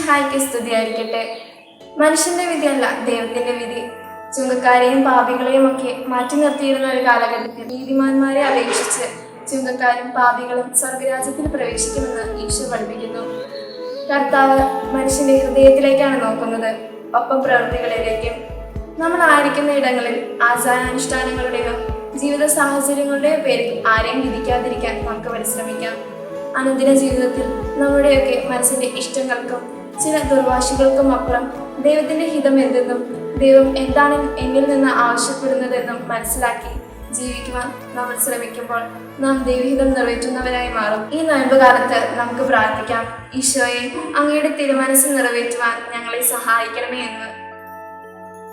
ഈശോമിശിഹായ്ക്ക് സ്തുതിയായിരിക്കട്ടെ. മനുഷ്യന്റെ വിധിയല്ല ദൈവത്തിന്റെ വിധി. ചുങ്കക്കാരെയും പാപികളെയും ഒക്കെ മാറ്റി നിർത്തിയിരുന്ന ഒരു കാലഘട്ടത്തിൽ നീതിമാന്മാരെ അപേക്ഷിച്ച് ചുങ്കക്കാരും പാപികളും സ്വർഗരാജ്യത്തിൽ പ്രവേശിക്കുമെന്ന് ഈശോ പഠിപ്പിക്കുന്നു. കർത്താവ് മനുഷ്യന്റെ ഹൃദയത്തിലേക്കാണ് നോക്കുന്നത്, ഒപ്പം പ്രവൃത്തികളിലേക്കും. നമ്മൾ ആയിരിക്കുന്ന ഇടങ്ങളിൽ ആചാരാനുഷ്ഠാനങ്ങളുടെയോ ജീവിത സാഹചര്യങ്ങളുടെയോ പേരിൽ ആരെയും വിധിക്കാതിരിക്കാൻ നമുക്ക് പരിശ്രമിക്കാം. അനുദിന ജീവിതത്തിൽ നമ്മുടെയൊക്കെ മനസ്സിന്റെ ഇഷ്ടങ്ങൾക്കും ചില ദുർവാശികൾക്കും അപ്പുറം ദൈവത്തിന്റെ ഹിതം എന്തെന്നും ദൈവം എന്താണ് എന്നിൽ നിന്ന് ആവശ്യപ്പെടുന്നതെന്നും മനസ്സിലാക്കി ജീവിക്കുവാൻ നമ്മൾ ശ്രമിക്കുമ്പോൾ നാം ദൈവഹിതം നിറവേറ്റുന്നവരായി മാറും. ഈ നോയമ്പ് കാലത്ത് നമുക്ക് പ്രാർത്ഥിക്കാം, ഈശോയെ, അങ്ങയുടെ തിരുമനസ് നിറവേറ്റുവാൻ ഞങ്ങളെ സഹായിക്കണമേ എന്ന്.